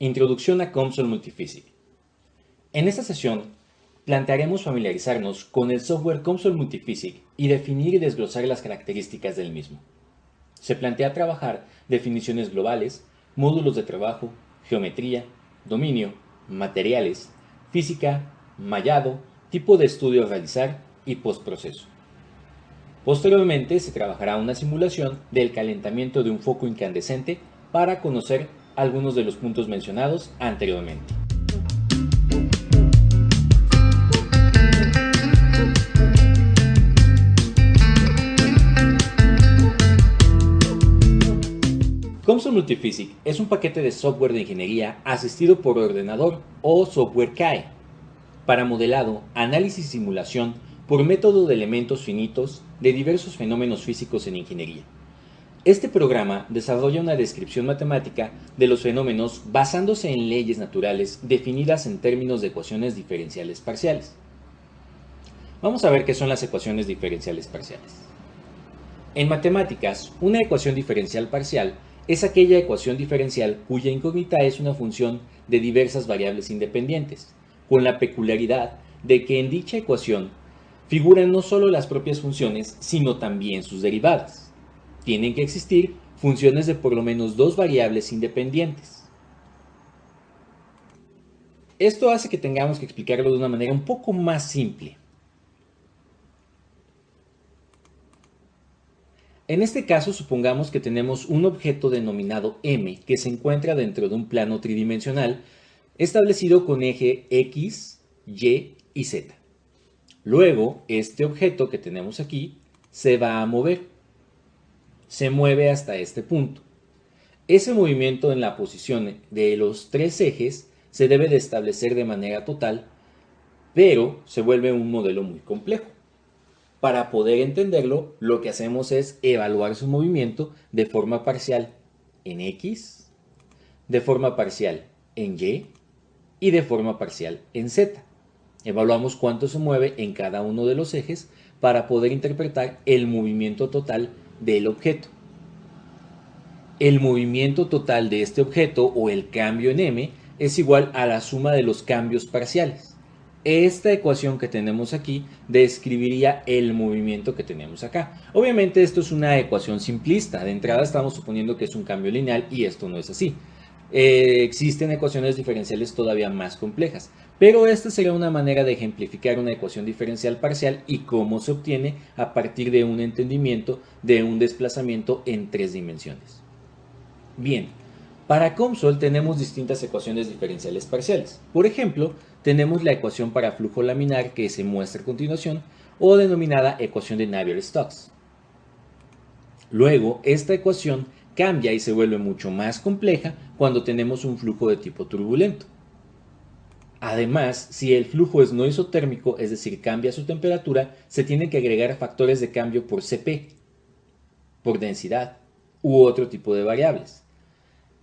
Introducción a COMSOL Multiphysics. En esta sesión, plantearemos familiarizarnos con el software COMSOL Multiphysics y definir y desglosar las características del mismo. Se plantea trabajar definiciones globales, módulos de trabajo, geometría, dominio, materiales, física, mallado, tipo de estudio a realizar y postproceso. Posteriormente se trabajará una simulación del calentamiento de un foco incandescente para conocer algunos de los puntos mencionados anteriormente. COMSOL Multiphysics es un paquete de software de ingeniería asistido por ordenador o software CAE para modelado, análisis y simulación por método de elementos finitos de diversos fenómenos físicos en ingeniería. Este programa desarrolla una descripción matemática de los fenómenos basándose en leyes naturales definidas en términos de ecuaciones diferenciales parciales. Vamos a ver qué son las ecuaciones diferenciales parciales. En matemáticas, una ecuación diferencial parcial es aquella ecuación diferencial cuya incógnita es una función de diversas variables independientes, con la peculiaridad de que en dicha ecuación figuran no solo las propias funciones, sino también sus derivadas. Tienen que existir funciones de por lo menos dos variables independientes. Esto hace que tengamos que explicarlo de una manera un poco más simple. En este caso, supongamos que tenemos un objeto denominado M que se encuentra dentro de un plano tridimensional establecido con eje X, Y y Z. Luego, este objeto que tenemos aquí se va a mover. Se mueve hasta este punto. Ese movimiento en la posición de los tres ejes se debe de establecer de manera total, pero se vuelve un modelo muy complejo. Para poder entenderlo, lo que hacemos es evaluar su movimiento de forma parcial en X, de forma parcial en Y y de forma parcial en Z. Evaluamos cuánto se mueve en cada uno de los ejes para poder interpretar el movimiento total del objeto. El movimiento total de este objeto o el cambio en M es igual a la suma de los cambios parciales. Esta ecuación que tenemos aquí describiría el movimiento que tenemos acá. Obviamente esto es una ecuación simplista. De entrada estamos suponiendo que es un cambio lineal y esto no es así. Existen ecuaciones diferenciales todavía más complejas, pero esta sería una manera de ejemplificar una ecuación diferencial parcial y cómo se obtiene a partir de un entendimiento de un desplazamiento en tres dimensiones. Bien, para COMSOL tenemos distintas ecuaciones diferenciales parciales. Por ejemplo, tenemos la ecuación para flujo laminar que se muestra a continuación, o denominada ecuación de Navier-Stokes. Luego, esta ecuación cambia y se vuelve mucho más compleja cuando tenemos un flujo de tipo turbulento. Además, si el flujo es no isotérmico, es decir, cambia su temperatura, se tienen que agregar factores de cambio por Cp, por densidad, u otro tipo de variables.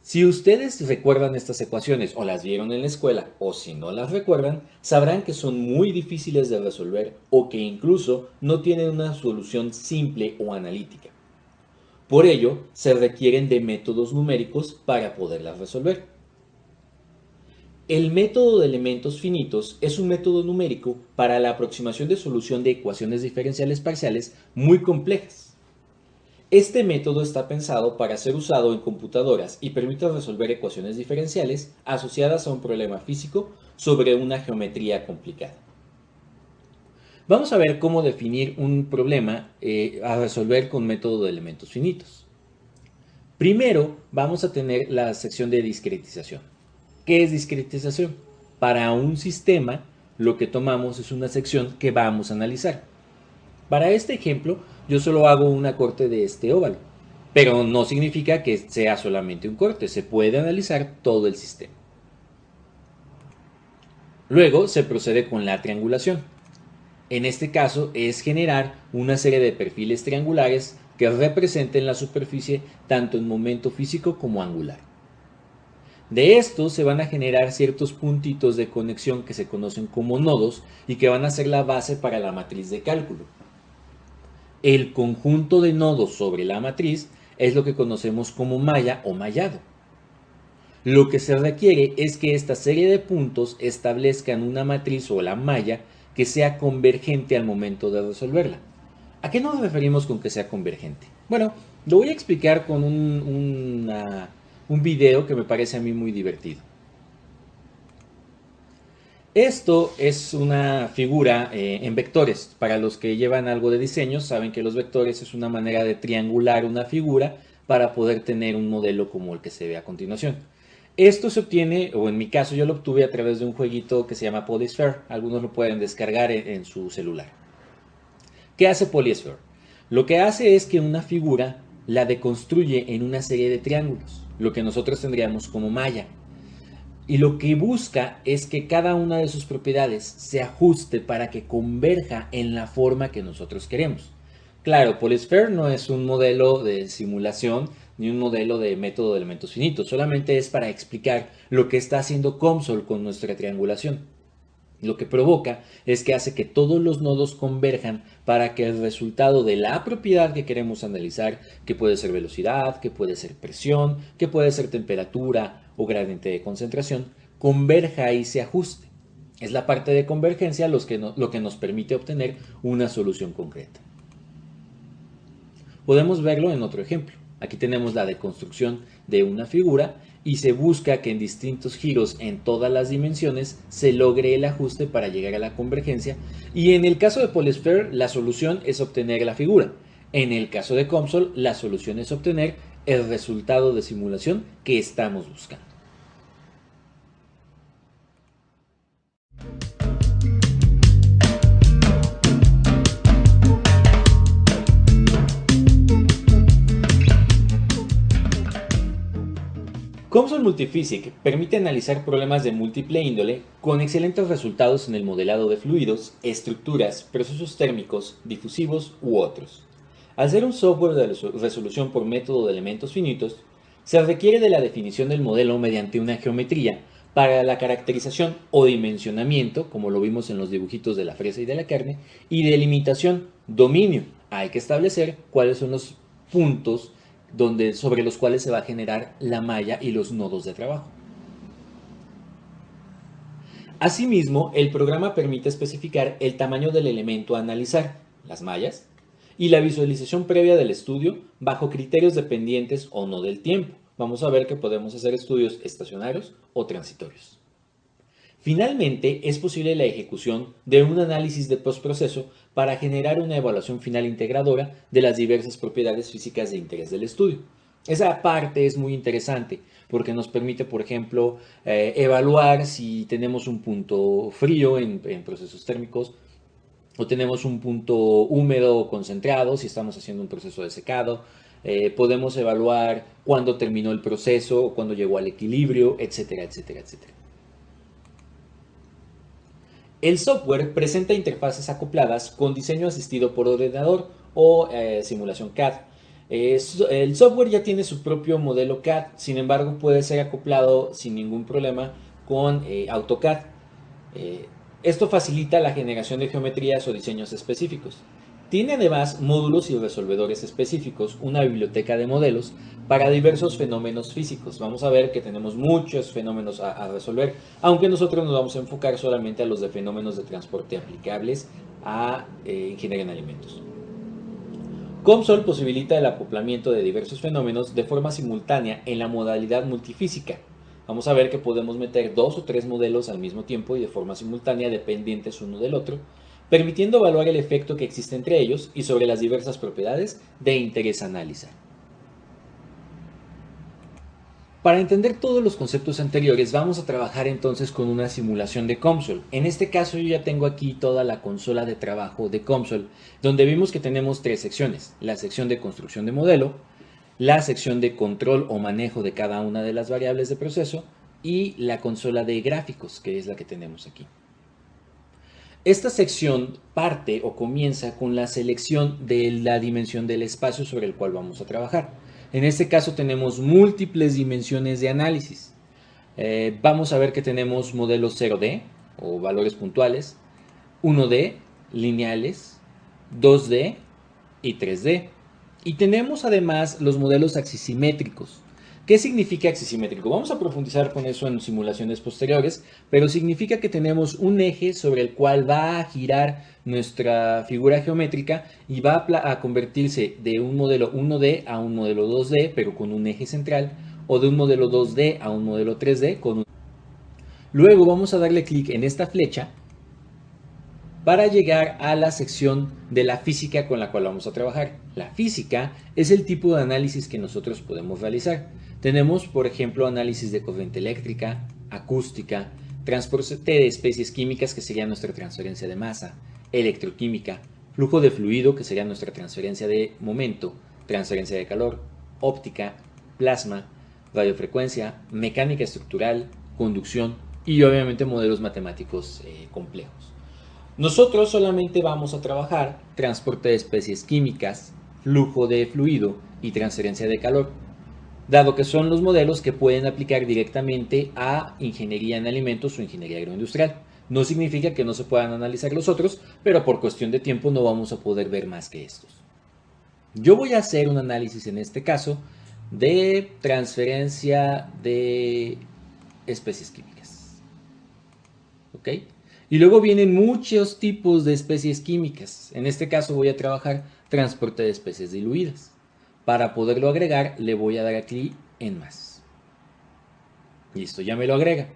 Si ustedes recuerdan estas ecuaciones o las vieron en la escuela o si no las recuerdan, sabrán que son muy difíciles de resolver o que incluso no tienen una solución simple o analítica. Por ello, se requieren de métodos numéricos para poderlas resolver. El método de elementos finitos es un método numérico para la aproximación de solución de ecuaciones diferenciales parciales muy complejas. Este método está pensado para ser usado en computadoras y permite resolver ecuaciones diferenciales asociadas a un problema físico sobre una geometría complicada. Vamos a ver cómo definir un problema a resolver con método de elementos finitos. Primero vamos a tener la sección de discretización. ¿Qué es discretización? Para un sistema lo que tomamos es una sección que vamos a analizar. Para este ejemplo, yo solo hago una corte de este óvalo, pero no significa que sea solamente un corte, se puede analizar todo el sistema. Luego se procede con la triangulación. En este caso es generar una serie de perfiles triangulares que representen la superficie tanto en momento físico como angular. De estos se van a generar ciertos puntitos de conexión que se conocen como nodos y que van a ser la base para la matriz de cálculo. El conjunto de nodos sobre la matriz es lo que conocemos como malla o mallado. Lo que se requiere es que esta serie de puntos establezcan una matriz o la malla que sea convergente al momento de resolverla. ¿A qué nos referimos con que sea convergente? Bueno, lo voy a explicar con un video que me parece a mí muy divertido. Esto es una figura en vectores. Para los que llevan algo de diseño, saben que los vectores es una manera de triangular una figura para poder tener un modelo como el que se ve a continuación. Esto se obtiene, o en mi caso yo lo obtuve a través de un jueguito que se llama Polysphere. Algunos lo pueden descargar en su celular. ¿Qué hace Polysphere? Lo que hace es que una figura la deconstruye en una serie de triángulos, lo que nosotros tendríamos como malla. Y lo que busca es que cada una de sus propiedades se ajuste para que converja en la forma que nosotros queremos. Claro, Polysphere no es un modelo de simulación ni un modelo de método de elementos finitos, solamente es para explicar lo que está haciendo COMSOL con nuestra triangulación. Lo que provoca es que hace que todos los nodos converjan para que el resultado de la propiedad que queremos analizar, que puede ser velocidad, que puede ser presión, que puede ser temperatura o gradiente de concentración, converja y se ajuste. Es la parte de convergencia lo que nos permite obtener una solución concreta. Podemos verlo en otro ejemplo. Aquí tenemos la deconstrucción de una figura y se busca que en distintos giros en todas las dimensiones se logre el ajuste para llegar a la convergencia, y en el caso de Polysphere la solución es obtener la figura. En el caso de COMSOL la solución es obtener el resultado de simulación que estamos buscando. COMSOL Multiphysics permite analizar problemas de múltiple índole con excelentes resultados en el modelado de fluidos, estructuras, procesos térmicos, difusivos u otros. Al ser un software de resolución por método de elementos finitos, se requiere de la definición del modelo mediante una geometría para la caracterización o dimensionamiento, como lo vimos en los dibujitos de la fresa y de la carne, y delimitación, dominio. Hay que establecer cuáles son los puntos sobre los cuales se va a generar la malla y los nodos de trabajo. Asimismo, el programa permite especificar el tamaño del elemento a analizar, las mallas, y la visualización previa del estudio bajo criterios dependientes o no del tiempo. Vamos a ver que podemos hacer estudios estacionarios o transitorios. Finalmente, es posible la ejecución de un análisis de postproceso para generar una evaluación final integradora de las diversas propiedades físicas de interés del estudio. Esa parte es muy interesante porque nos permite, por ejemplo, evaluar si tenemos un punto frío en procesos térmicos o tenemos un punto húmedo o concentrado si estamos haciendo un proceso de secado. Podemos evaluar cuándo terminó el proceso o cuándo llegó al equilibrio, etcétera, etcétera, etcétera. El software presenta interfaces acopladas con diseño asistido por ordenador o simulación CAD. El software ya tiene su propio modelo CAD, sin embargo puede ser acoplado sin ningún problema con AutoCAD. Esto facilita la generación de geometrías o diseños específicos. Tiene además módulos y resolvedores específicos, una biblioteca de modelos para diversos fenómenos físicos. Vamos a ver que tenemos muchos fenómenos a resolver, aunque nosotros nos vamos a enfocar solamente a los de fenómenos de transporte aplicables a ingeniería en alimentos. COMSOL posibilita el acoplamiento de diversos fenómenos de forma simultánea en la modalidad multifísica. Vamos a ver que podemos meter 2 o 3 modelos al mismo tiempo y de forma simultánea dependientes uno del otro, permitiendo evaluar el efecto que existe entre ellos y sobre las diversas propiedades de interés a analizar. Para entender todos los conceptos anteriores, vamos a trabajar entonces con una simulación de COMSOL. En este caso yo ya tengo aquí toda la consola de trabajo de COMSOL, donde vimos que tenemos 3 secciones: la sección de construcción de modelo, la sección de control o manejo de cada una de las variables de proceso y la consola de gráficos, que es la que tenemos aquí. Esta sección parte o comienza con la selección de la dimensión del espacio sobre el cual vamos a trabajar. En este caso tenemos múltiples dimensiones de análisis. Vamos a ver que tenemos modelos 0D o valores puntuales, 1D, lineales, 2D y 3D. Y tenemos además los modelos axisimétricos. ¿Qué significa axisimétrico? Vamos a profundizar con eso en simulaciones posteriores, pero significa que tenemos un eje sobre el cual va a girar nuestra figura geométrica y va a convertirse de un modelo 1D a un modelo 2D, pero con un eje central, o de un modelo 2D a un modelo 3D con un... Luego vamos a darle clic en esta flecha para llegar a la sección de la física con la cual vamos a trabajar. La física es el tipo de análisis que nosotros podemos realizar. Tenemos, por ejemplo, análisis de corriente eléctrica, acústica, transporte de especies químicas, que sería nuestra transferencia de masa, electroquímica, flujo de fluido, que sería nuestra transferencia de momento, transferencia de calor, óptica, plasma, radiofrecuencia, mecánica estructural, conducción y obviamente modelos matemáticos complejos. Nosotros solamente vamos a trabajar transporte de especies químicas, flujo de fluido y transferencia de calor, dado que son los modelos que pueden aplicar directamente a ingeniería en alimentos o ingeniería agroindustrial. No significa que no se puedan analizar los otros, pero por cuestión de tiempo no vamos a poder ver más que estos. Yo voy a hacer un análisis en este caso de transferencia de especies químicas. ¿Ok? Y luego vienen muchos tipos de especies químicas. En este caso voy a trabajar transporte de especies diluidas. Para poderlo agregar le voy a dar clic en más. Listo, ya me lo agrega.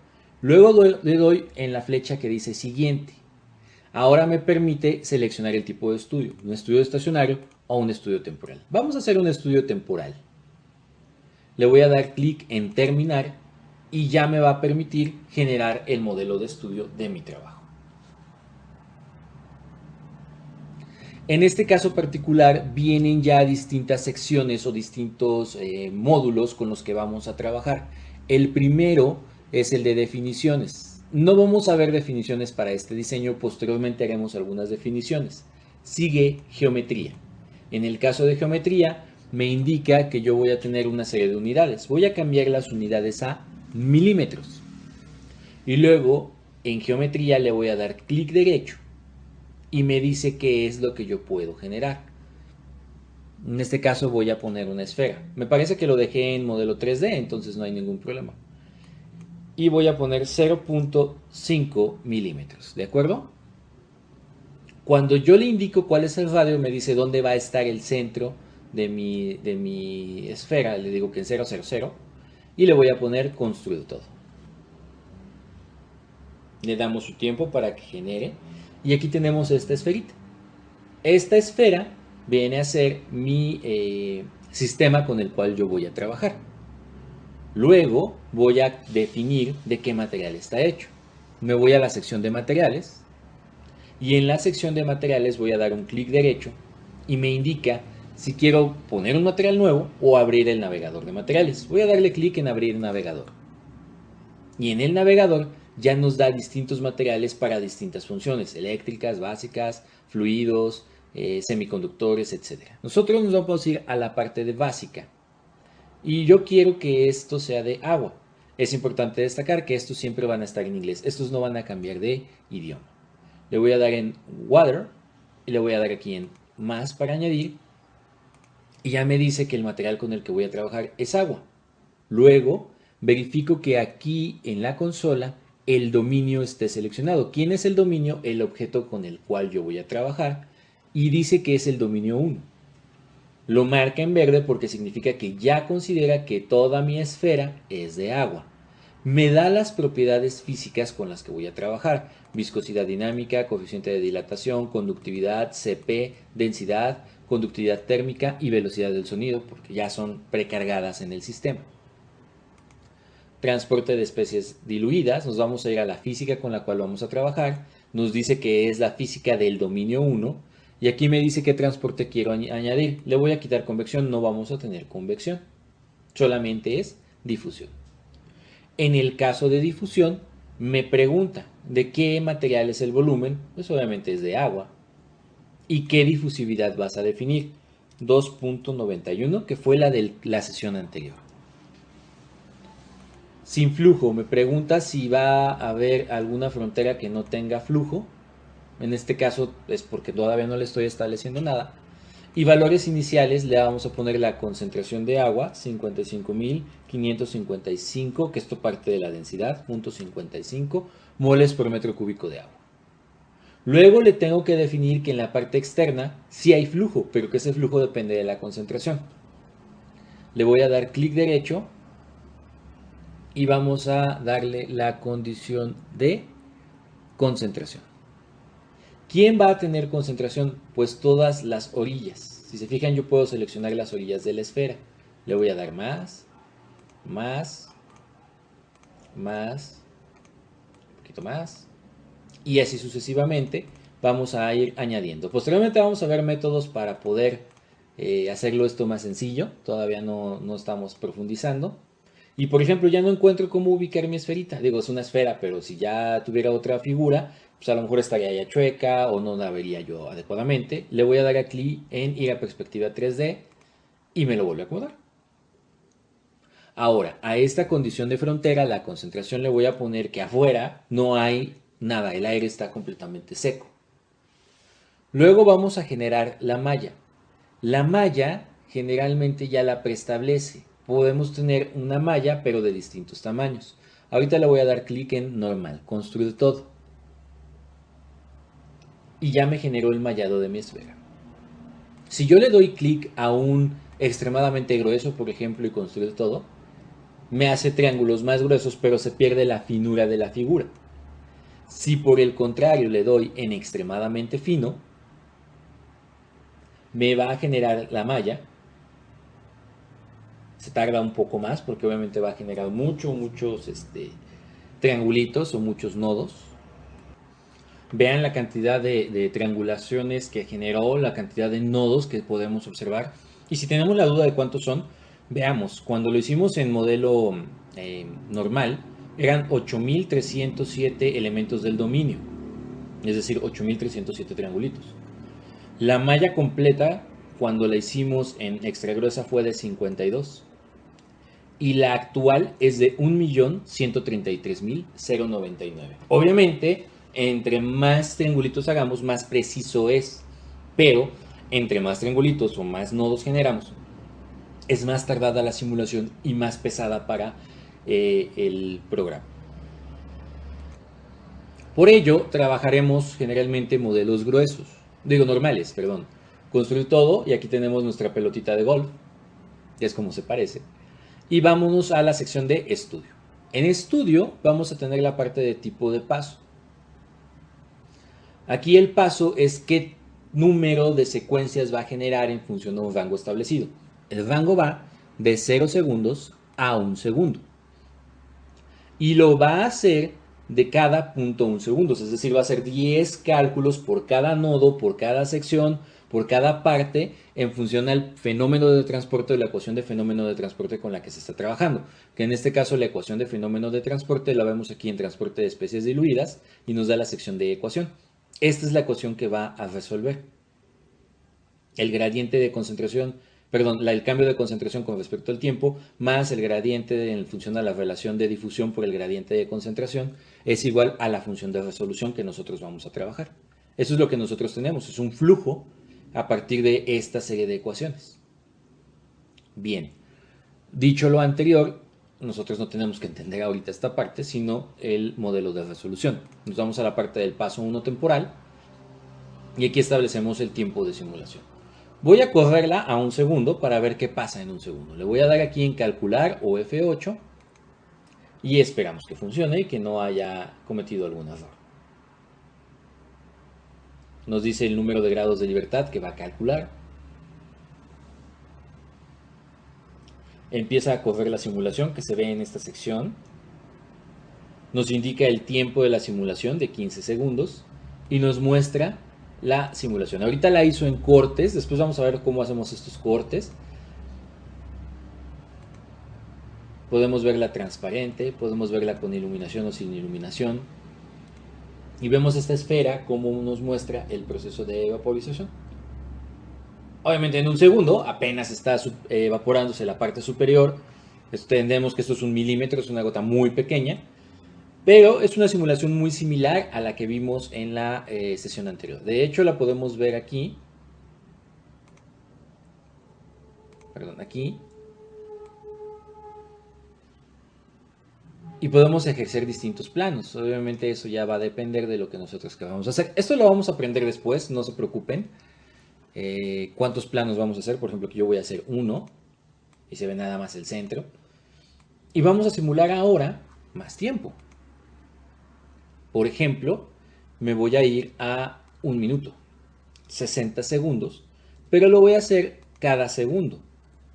Luego le doy en la flecha que dice siguiente. Ahora me permite seleccionar el tipo de estudio, un estudio estacionario o un estudio temporal. Vamos a hacer un estudio temporal. Le voy a dar clic en terminar y ya me va a permitir generar el modelo de estudio de mi trabajo. En este caso particular vienen ya distintas secciones o distintos módulos con los que vamos a trabajar. El primero es el de definiciones. No vamos a ver definiciones para este diseño, posteriormente haremos algunas definiciones. Sigue geometría. En el caso de geometría me indica que yo voy a tener una serie de unidades. Voy a cambiar las unidades a milímetros. Y luego en geometría le voy a dar clic derecho y me dice qué es lo que yo puedo generar. En este caso voy a poner una esfera. Me parece que lo dejé en modelo 3D, entonces no hay ningún problema. Y voy a poner 0.5 milímetros, ¿de acuerdo? Cuando yo le indico cuál es el radio, me dice dónde va a estar el centro de mi esfera. Le digo que en 000 y le voy a poner construir todo. Le damos su tiempo para que genere. Y aquí tenemos esta esferita. Esta esfera viene a ser mi sistema con el cual yo voy a trabajar. Luego voy a definir de qué material está hecho. Me voy a la sección de materiales y en la sección de materiales voy a dar un clic derecho y me indica si quiero poner un material nuevo o abrir el navegador de materiales. Voy a darle clic en abrir navegador. Y en el navegador ya nos da distintos materiales para distintas funciones, eléctricas, básicas, fluidos, semiconductores, etc. Nosotros nos vamos a ir a la parte de básica. Y yo quiero que esto sea de agua. Es importante destacar que estos siempre van a estar en inglés. Estos no van a cambiar de idioma. Le voy a dar en Water y le voy a dar aquí en Más para añadir. Y ya me dice que el material con el que voy a trabajar es agua. Luego verifico que aquí en la consola el dominio esté seleccionado. ¿Quién es el dominio? El objeto con el cual yo voy a trabajar. Y dice que es el dominio 1. Lo marca en verde porque significa que ya considera que toda mi esfera es de agua. Me da las propiedades físicas con las que voy a trabajar. Viscosidad dinámica, coeficiente de dilatación, conductividad, CP, densidad, conductividad térmica y velocidad del sonido, porque ya son precargadas en el sistema. Transporte de especies diluidas, nos vamos a ir a la física con la cual vamos a trabajar. Nos dice que es la física del dominio 1. Y aquí me dice qué transporte quiero añadir. Le voy a quitar convección, no vamos a tener convección. Solamente es difusión. En el caso de difusión, me pregunta de qué material es el volumen. Pues obviamente es de agua. ¿Y qué difusividad vas a definir? 2.91, que fue la de la sesión anterior. Sin flujo, me pregunta si va a haber alguna frontera que no tenga flujo. En este caso es porque todavía no le estoy estableciendo nada. Y valores iniciales le vamos a poner la concentración de agua, 55.555, que esto parte de la densidad, 0.55 moles por metro cúbico de agua. Luego le tengo que definir que en la parte externa sí hay flujo, pero que ese flujo depende de la concentración. Le voy a dar clic derecho y vamos a darle la condición de concentración. ¿Quién va a tener concentración? Pues todas las orillas. Si se fijan, yo puedo seleccionar las orillas de la esfera. Le voy a dar más, más, más, un poquito más, y así sucesivamente vamos a ir añadiendo. Posteriormente vamos a ver métodos para poder hacerlo esto más sencillo. Todavía no estamos profundizando. Y por ejemplo, ya no encuentro cómo ubicar mi esferita. Digo, es una esfera, pero si ya tuviera otra figura, pues a lo mejor estaría ya chueca o no la vería yo adecuadamente. Le voy a dar a clic en ir a perspectiva 3D y me lo vuelve a acomodar. Ahora, a esta condición de frontera, la concentración le voy a poner que afuera no hay nada, el aire está completamente seco. Luego vamos a generar la malla. La malla generalmente ya la preestablece. Podemos tener una malla, pero de distintos tamaños. Ahorita le voy a dar clic en normal, construir todo. Y ya me generó el mallado de mi esfera. Si yo le doy clic a un extremadamente grueso, por ejemplo, y construir todo, me hace triángulos más gruesos, pero se pierde la finura de la figura. Si por el contrario le doy en extremadamente fino, me va a generar la malla. Se tarda un poco más porque obviamente va a generar muchos triangulitos o muchos nodos. Vean la cantidad de triangulaciones que generó, la cantidad de nodos que podemos observar. Y si tenemos la duda de cuántos son, veamos, cuando lo hicimos en modelo normal, eran 8.307 elementos del dominio, es decir, 8.307 triangulitos. La malla completa, cuando la hicimos en extra gruesa, fue de 52. Y la actual es de 1.133.099. Obviamente, entre más triangulitos hagamos, más preciso es. Pero, entre más triangulitos o más nodos generamos, es más tardada la simulación y más pesada para el programa. Por ello, trabajaremos generalmente modelos gruesos. Digo, normales, perdón. Construir todo, y aquí tenemos nuestra pelotita de golf, que es como se parece. Y vámonos a la sección de estudio. En estudio vamos a tener la parte de tipo de paso. Aquí el paso es qué número de secuencias va a generar en función de un rango establecido. El rango va de 0 segundos a 1 segundo. Y lo va a hacer de cada 0.1 segundos. Es decir, va a hacer 10 cálculos por cada nodo, por cada sección, por cada parte, en función al fenómeno de transporte o la ecuación de fenómeno de transporte con la que se está trabajando. Que en este caso la ecuación de fenómeno de transporte la vemos aquí en transporte de especies diluidas y nos da la sección de ecuación. Esta es la ecuación que va a resolver. El gradiente de concentración, perdón, el cambio de concentración con respecto al tiempo, más el gradiente en función a la relación de difusión por el gradiente de concentración, es igual a la función de resolución que nosotros vamos a trabajar. Eso es lo que nosotros tenemos, es un flujo a partir de esta serie de ecuaciones. Bien, dicho lo anterior, nosotros no tenemos que entender ahorita esta parte, sino el modelo de resolución. Nos vamos a la parte del paso 1 temporal y aquí establecemos el tiempo de simulación. Voy a correrla a 1 segundo para ver qué pasa en 1 segundo. Le voy a dar aquí en calcular o F8 y esperamos que funcione y que no haya cometido algún error. Nos dice el número de grados de libertad que va a calcular. Empieza a correr la simulación que se ve en esta sección. Nos indica el tiempo de la simulación de 15 segundos y nos muestra la simulación. Ahorita la hizo en cortes, después vamos a ver cómo hacemos estos cortes. Podemos verla transparente, podemos verla con iluminación o sin iluminación. Y vemos esta esfera como nos muestra el proceso de vaporización. Obviamente en 1 segundo apenas está evaporándose la parte superior. Entendemos que esto es 1 milímetro, es una gota muy pequeña. Pero es una simulación muy similar a la que vimos en la sesión anterior. De hecho, la podemos ver aquí. perdón, aquí. Y podemos ejercer distintos planos. Obviamente eso ya va a depender de lo que nosotros queramos hacer. Esto lo vamos a aprender después, no se preocupen. ¿Cuántos planos vamos a hacer? Por ejemplo, que yo voy a hacer uno y se ve nada más el centro. Y vamos a simular ahora más tiempo. Por ejemplo, me voy a ir a 1 minuto, 60 segundos, pero lo voy a hacer cada segundo.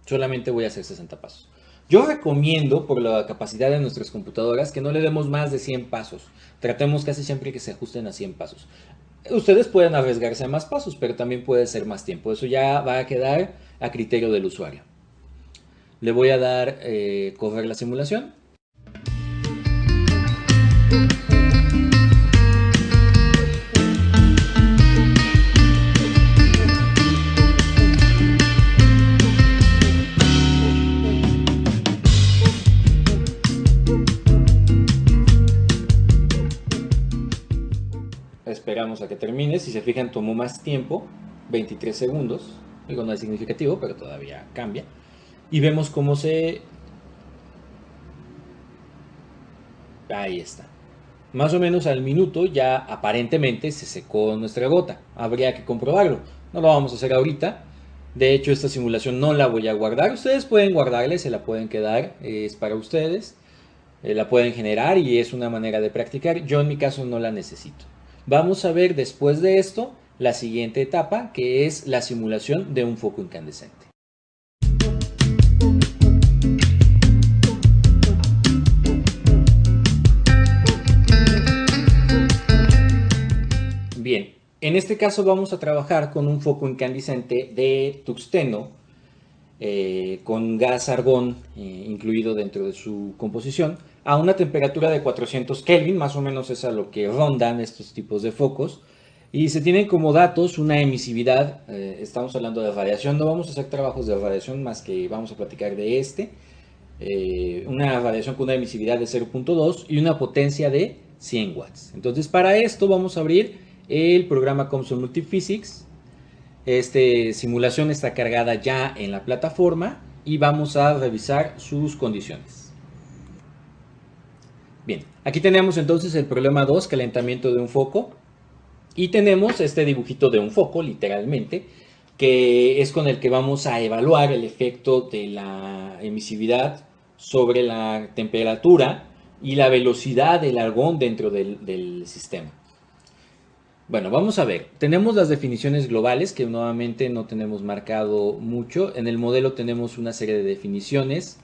Solamente voy a hacer 60 pasos. Yo recomiendo, por la capacidad de nuestras computadoras, que no le demos más de 100 pasos. Tratemos casi siempre que se ajusten a 100 pasos. Ustedes pueden arriesgarse a más pasos, pero también puede ser más tiempo. Eso ya va a quedar a criterio del usuario. Le voy a dar correr la simulación. Esperamos a que termine. Si se fijan, tomó más tiempo, 23 segundos. Digo, no es significativo, pero todavía cambia. Y vemos cómo se... Ahí está. Más o menos al minuto ya aparentemente se secó nuestra gota. Habría que comprobarlo. No lo vamos a hacer ahorita. De hecho, esta simulación no la voy a guardar. Ustedes pueden guardarla, se la pueden quedar. Es para ustedes. La pueden generar y es una manera de practicar. Yo en mi caso no la necesito. Vamos a ver después de esto la siguiente etapa, que es la simulación de un foco incandescente. Bien, en este caso vamos a trabajar con un foco incandescente de tungsteno con gas argón incluido dentro de su composición a una temperatura de 400 Kelvin, más o menos es a lo que rondan estos tipos de focos. Y se tienen como datos una emisividad, estamos hablando de radiación, no vamos a hacer trabajos de radiación más que vamos a platicar de una radiación con una emisividad de 0.2 y una potencia de 100 watts. Entonces para esto vamos a abrir el programa COMSOL Multiphysics. Esta simulación está cargada ya en la plataforma y vamos a revisar sus condiciones. Bien, aquí tenemos entonces el problema 2, calentamiento de un foco. Y tenemos este dibujito de un foco, literalmente, que es con el que vamos a evaluar el efecto de la emisividad sobre la temperatura y la velocidad del argón dentro del sistema. Bueno, vamos a ver. Tenemos las definiciones globales, que nuevamente no tenemos marcado mucho. En el modelo tenemos una serie de definiciones.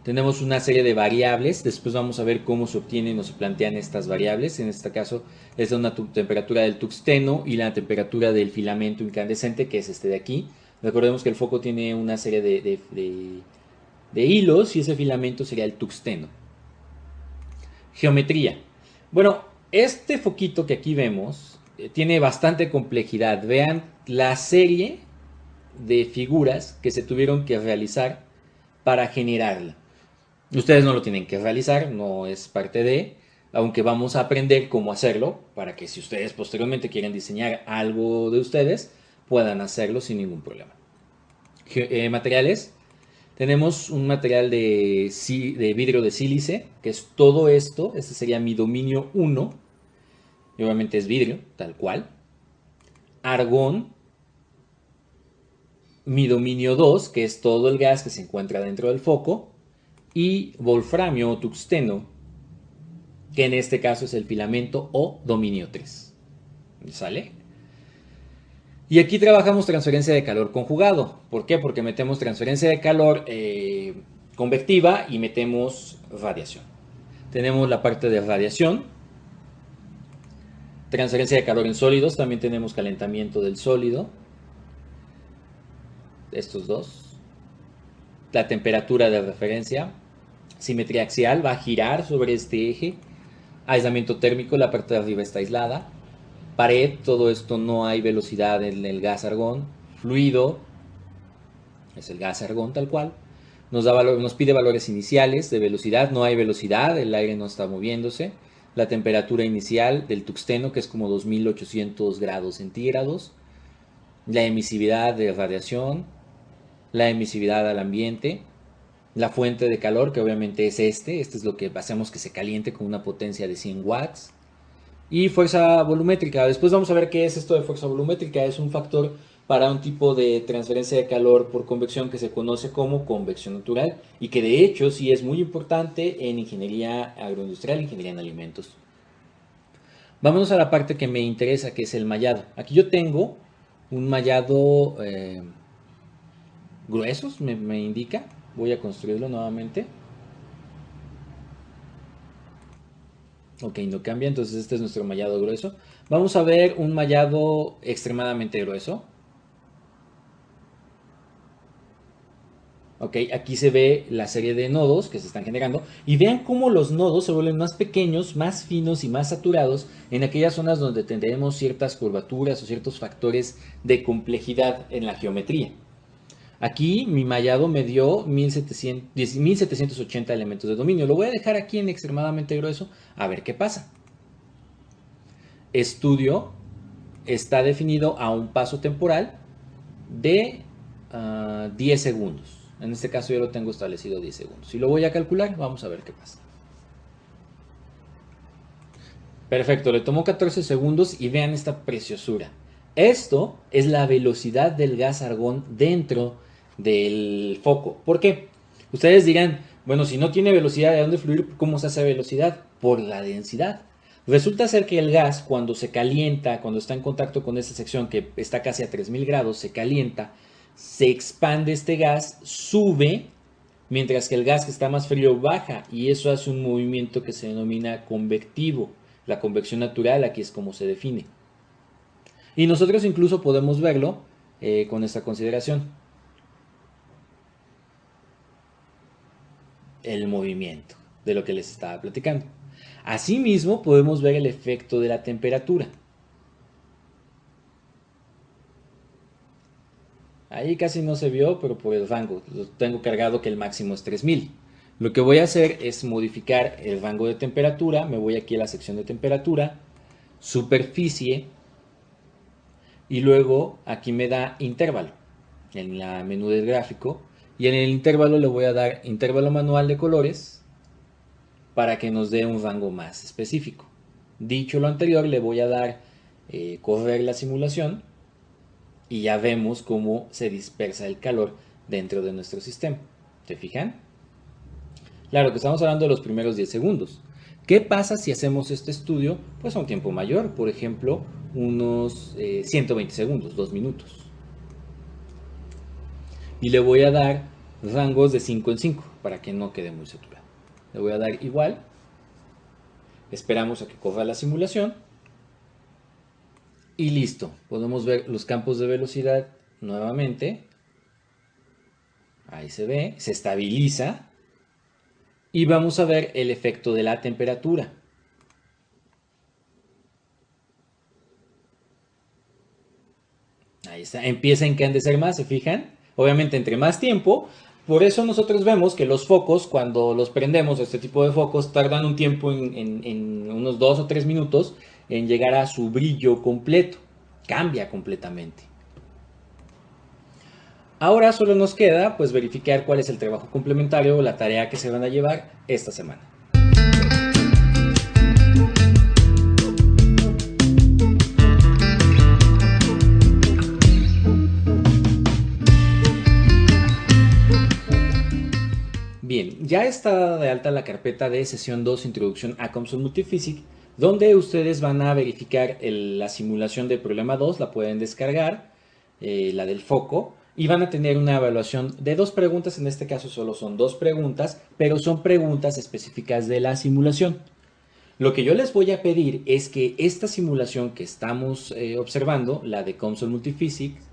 Tenemos una serie de variables. Después vamos a ver cómo se obtienen o se plantean estas variables. En este caso es una temperatura del tungsteno y la temperatura del filamento incandescente, que es este de aquí. Recordemos que el foco tiene una serie de hilos y ese filamento sería el tungsteno. Geometría. Bueno, este foquito que aquí vemos tiene bastante complejidad. Vean la serie de figuras que se tuvieron que realizar para generarla. Ustedes no lo tienen que realizar, no es parte de, aunque vamos a aprender cómo hacerlo para que si ustedes posteriormente quieren diseñar algo de ustedes, puedan hacerlo sin ningún problema. Materiales. Tenemos un material de vidrio de sílice, que es todo esto. Este sería mi dominio 1. Y obviamente es vidrio, tal cual. Argón. Mi dominio 2, que es todo el gas que se encuentra dentro del foco. Y wolframio o tungsteno, que en este caso es el filamento o dominio 3. ¿Sale? Y aquí trabajamos transferencia de calor conjugado. ¿Por qué? Porque metemos transferencia de calor convectiva y metemos radiación. Tenemos la parte de radiación. Transferencia de calor en sólidos. También tenemos calentamiento del sólido. Estos dos. La temperatura de referencia. Simetría axial. Va a girar sobre este eje. Aislamiento térmico. La parte de arriba está aislada. Pared, todo esto no hay velocidad en el gas argón. Fluido, es el gas argón tal cual. Nos pide valores iniciales de velocidad, no hay velocidad, el aire no está moviéndose. La temperatura inicial del tungsteno, que es como 2800 grados centígrados. La emisividad de radiación. la emisividad al ambiente, la fuente de calor, que obviamente es este es lo que hacemos que se caliente con una potencia de 100 watts, y fuerza volumétrica. Después vamos a ver qué es esto de fuerza volumétrica. Es un factor para un tipo de transferencia de calor por convección que se conoce como convección natural y que de hecho sí es muy importante en ingeniería agroindustrial, ingeniería en alimentos. Vámonos a la parte que me interesa, que es el mallado. Aquí yo tengo un mallado gruesos, me indica. Voy a construirlo nuevamente. Ok, no cambia, entonces este es nuestro mallado grueso. Vamos a ver un mallado extremadamente grueso. Ok, aquí se ve la serie de nodos que se están generando y vean cómo los nodos se vuelven más pequeños, más finos y más saturados en aquellas zonas donde tendremos ciertas curvaturas o ciertos factores de complejidad en la geometría. Aquí mi mallado me dio 1780 elementos de dominio. Lo voy a dejar aquí en extremadamente grueso a ver qué pasa. Estudio está definido a un paso temporal de 10 segundos. En este caso yo lo tengo establecido 10 segundos. Y lo voy a calcular, vamos a ver qué pasa. Perfecto, le tomó 14 segundos y vean esta preciosura. Esto es la velocidad del gas argón dentro del foco. ¿Por qué? Ustedes dirán, bueno, si no tiene velocidad, ¿de dónde fluir? ¿Cómo se hace velocidad? Por la densidad. Resulta ser que el gas, cuando se calienta, cuando está en contacto con esta sección que está casi a 3000 grados, se calienta, se expande este gas, sube, mientras que el gas que está más frío baja, y eso hace un movimiento que se denomina convectivo. La convección natural aquí es como se define. Y nosotros incluso podemos verlo con esta consideración. El movimiento de lo que les estaba platicando. Asimismo podemos ver el efecto de la temperatura. Ahí casi no se vio, pero por el rango. Lo tengo cargado que el máximo es 3000. Lo que voy a hacer es modificar el rango de temperatura. Me voy aquí a la sección de temperatura, superficie, y luego aquí me da intervalo en la menú del gráfico. Y en el intervalo le voy a dar intervalo manual de colores para que nos dé un rango más específico. Dicho lo anterior, le voy a dar correr la simulación y ya vemos cómo se dispersa el calor dentro de nuestro sistema. ¿Se fijan? Claro que estamos hablando de los primeros 10 segundos. ¿Qué pasa si hacemos este estudio pues a un tiempo mayor? Por ejemplo, unos 120 segundos, 2 minutos. Y le voy a dar rangos de 5 en 5 para que no quede muy saturado. Le voy a dar igual. Esperamos a que corra la simulación. Y listo. Podemos ver los campos de velocidad nuevamente. Ahí se ve. Se estabiliza. Y vamos a ver el efecto de la temperatura. Ahí está. Empieza a encandecer más, ¿se fijan? Obviamente entre más tiempo. Por eso nosotros vemos que los focos, cuando los prendemos, este tipo de focos, tardan un tiempo en unos 2 o 3 minutos en llegar a su brillo completo. Cambia completamente. Ahora solo nos queda pues verificar cuál es el trabajo complementario o la tarea que se van a llevar esta semana. Bien, ya está de alta la carpeta de sesión 2, Introducción a COMSOL Multiphysics, donde ustedes van a verificar la simulación del problema 2, la pueden descargar, la del foco, y van a tener una evaluación de 2 preguntas. En este caso solo son 2 preguntas, pero son preguntas específicas de la simulación. Lo que yo les voy a pedir es que esta simulación que estamos observando, la de COMSOL Multiphysics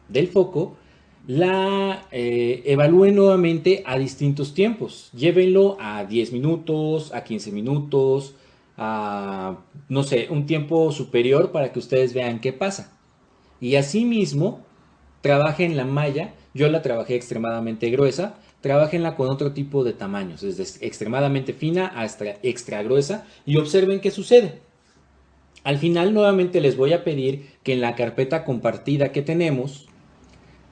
del foco, la evalúen nuevamente a distintos tiempos. Llévenlo a 10 minutos, a 15 minutos, a, no sé, un tiempo superior para que ustedes vean qué pasa. Y asimismo, trabajen la malla. Yo la trabajé extremadamente gruesa. Trabajenla con otro tipo de tamaños, desde extremadamente fina hasta extra gruesa, y observen qué sucede. Al final nuevamente les voy a pedir que en la carpeta compartida que tenemos,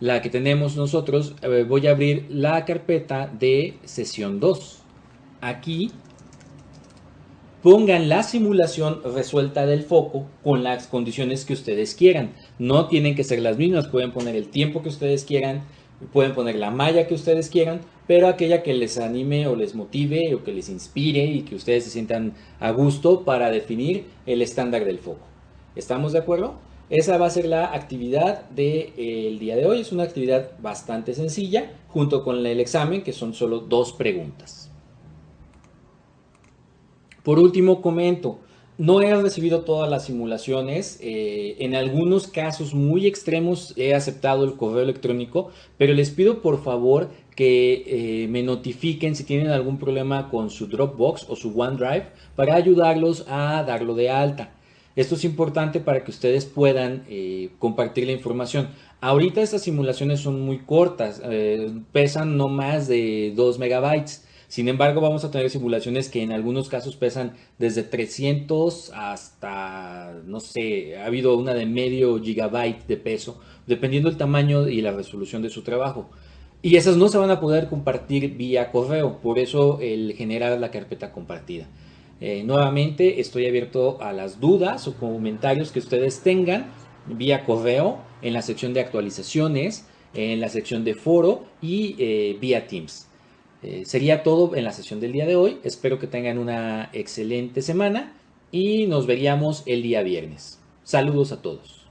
la que tenemos nosotros, voy a abrir la carpeta de sesión 2. Aquí pongan la simulación resuelta del foco con las condiciones que ustedes quieran. No tienen que ser las mismas, pueden poner el tiempo que ustedes quieran, pueden poner la malla que ustedes quieran, pero aquella que les anime o les motive o que les inspire y que ustedes se sientan a gusto para definir el estándar del foco. ¿Estamos de acuerdo? Esa va a ser la actividad del día de hoy. Es una actividad bastante sencilla, junto con el examen, que son solo 2 preguntas. Por último, comento, no he recibido todas las simulaciones. En algunos casos muy extremos he aceptado el correo electrónico, pero les pido por favor que me notifiquen si tienen algún problema con su Dropbox o su OneDrive para ayudarlos a darlo de alta. Esto es importante para que ustedes puedan compartir la información. Ahorita estas simulaciones son muy cortas, pesan no más de 2 megabytes. Sin embargo, vamos a tener simulaciones que en algunos casos pesan desde 300 hasta, no sé, ha habido una de medio gigabyte de peso, dependiendo del tamaño y la resolución de su trabajo. Y esas no se van a poder compartir vía correo, por eso el generar la carpeta compartida. Nuevamente estoy abierto a las dudas o comentarios que ustedes tengan vía correo en la sección de actualizaciones, en la sección de foro y vía Teams. Sería todo en la sesión del día de hoy. Espero que tengan una excelente semana y nos veríamos el día viernes. Saludos a todos.